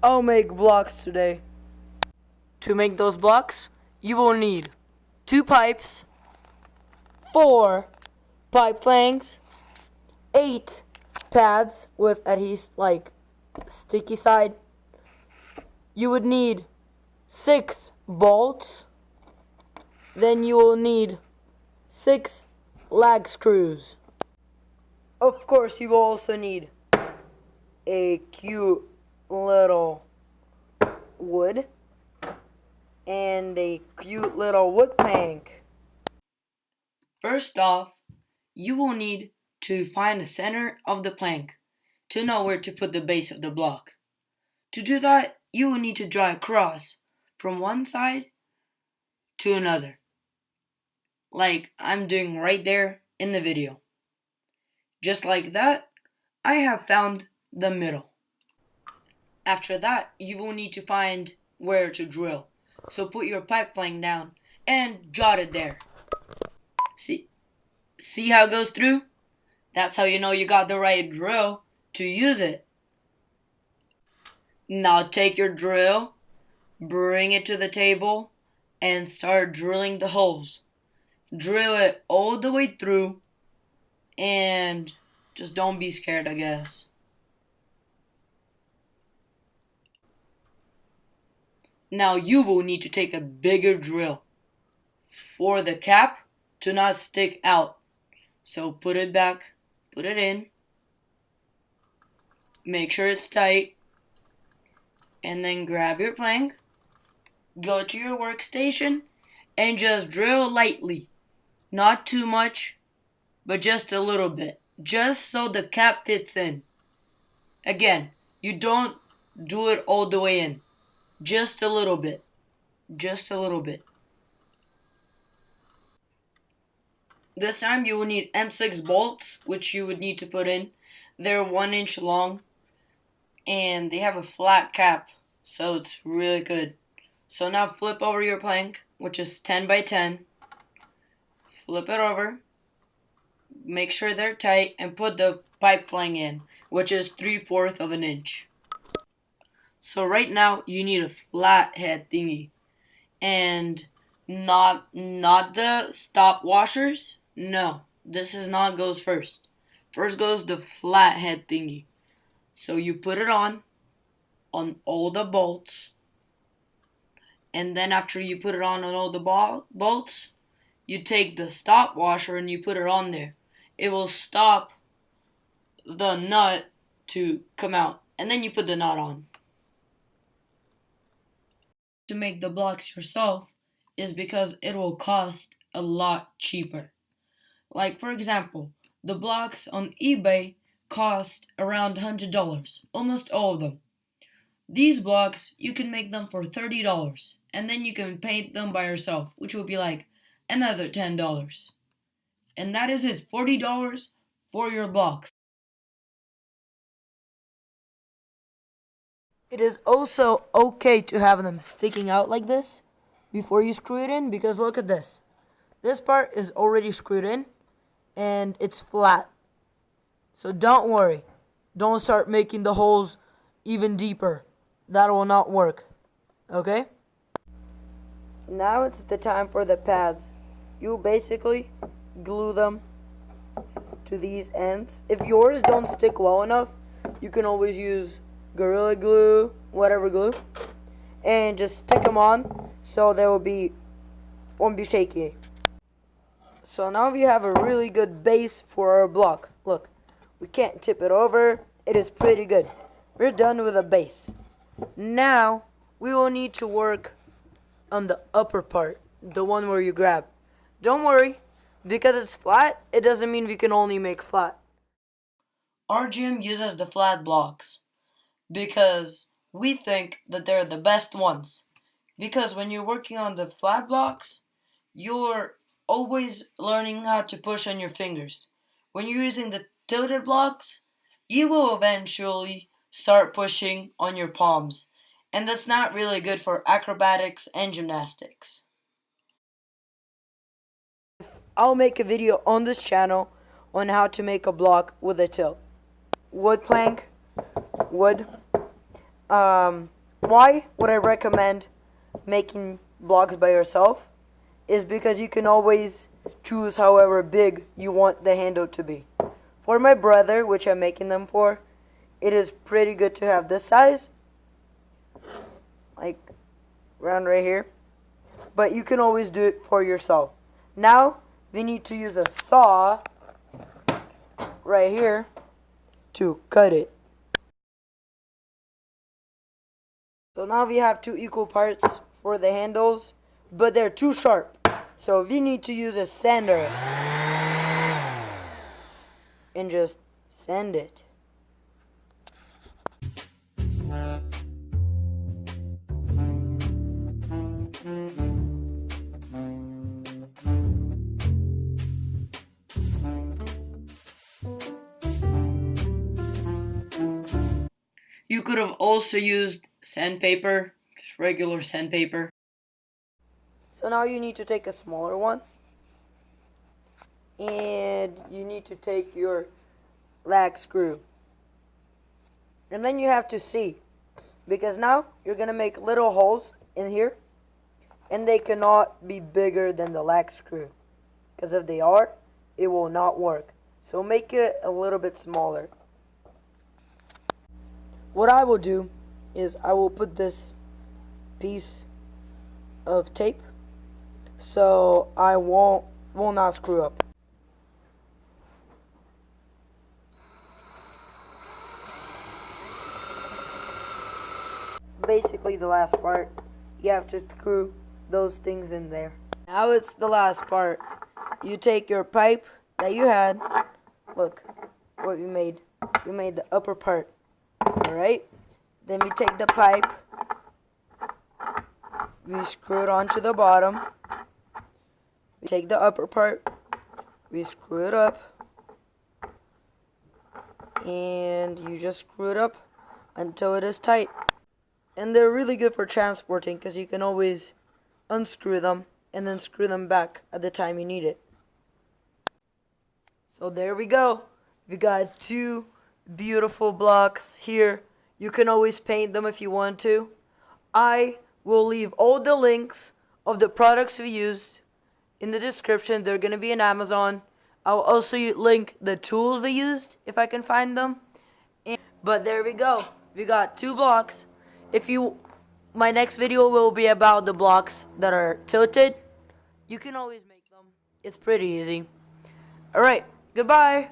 I'll make blocks today. To make those blocks, you will need 2 pipes, 4 pipe flangs, 8 pads with adhesive, like sticky side. You would need 6 bolts. Then you will need 6 lag screws. Of course, you will also need a cute little wood and a cute little wood plank. First off, you will need to find the center of the plank to know where to put the base of the block. To do that, you will need to draw a cross from one side to another, like I'm doing right there in the video. Just like that, I have found the middle. After that, you will need to find where to drill. So put your pipe flank down and jot it there. See how it goes through? That's how you know you got the right drill to use it. Now take your drill, bring it to the table, and start drilling the holes. Drill it all the way through, and just don't be scared, I guess. Now you will need to take a bigger drill for the cap to not stick out. So put it back, put it in, make sure it's tight, and then grab your plank, go to your workstation, and just drill lightly. Not too much, but just a little bit, just so the cap fits in. Again, you don't do it all the way in. Just a little bit. Just a little bit. This time you will need M6 bolts, which you would need to put in. They're 1 inch long, and they have a flat cap, so it's really good. So now flip over your plank, which is 10 by 10. Flip it over. Make sure they're tight, and put the pipe flank in, which is 3/4 of an inch. So right now you need a flat head thingy, and not the stop washers. No, this is not goes first. First goes the flat head thingy. So you put it on all the bolts, and then after you put it on all the bolts, you take the stop washer and you put it on there. It will stop the nut to come out, and then you put the nut on. To make the blocks yourself is because it will cost a lot cheaper. Like for example, the blocks on eBay cost around $100, almost all of them. These blocks, you can make them for $30, and then you can paint them by yourself, which will be like another $10. And that is it, $40 for your blocks. It is also okay to have them sticking out like this before you screw it in, because look at this. This part is already screwed in and it's flat. So don't worry. Don't start making the holes even deeper. That will not work. Okay? Now it's the time for the pads. You basically glue them to these ends. If yours don't stick well enough, you can always use Gorilla Glue, whatever glue, and just stick them on so they won't be shaky. So now we have a really good base for our block. Look, we can't tip it over. It is pretty good. We're done with the base. Now we will need to work on the upper part, the one where you grab. Don't worry, because it's flat, it doesn't mean we can only make flat. Our gym uses the flat blocks because we think that they're the best ones. Because when you're working on the flat blocks, you're always learning how to push on your fingers. When you're using the tilted blocks, you will eventually start pushing on your palms. And that's not really good for acrobatics and gymnastics. I'll make a video on this channel on how to make a block with a tilt. Wood plank, wood, why would I recommend making blocks by yourself? Is because you can always choose however big you want the handle to be. For my brother, which I'm making them for, it is pretty good to have this size, like around right here, but you can always do it for yourself. Now we need to use a saw right here to cut it. So now we have two equal parts for the handles, but they're too sharp. So we need to use a sander and just sand it. You could have also used sandpaper, just regular sandpaper. So now you need to take a smaller one, and you need to take your lag screw, and then you have to see, because now you're gonna make little holes in here, and they cannot be bigger than the lag screw, because if they are, it will not work. So make it a little bit smaller. What I will do is I will put this piece of tape so I will not screw up. Basically the last part, you have to screw those things in there. Now it's the last part. You take your pipe that you had. Look what we made. We made the upper part. Alright? Then we take the pipe. We screw it onto the bottom. We take the upper part. We screw it up. And you just screw it up until it is tight. And they're really good for transporting because you can always unscrew them and then screw them back at the time you need it. So there we go. We got two beautiful blocks here. You can always paint them if you want to. I will leave all the links of the products we used in the description. They're going to be in Amazon. I'll also link the tools we used if I can find them. But there we go. We got two blocks. My next video will be about the blocks that are tilted. You can always make them. It's pretty easy. Alright, goodbye.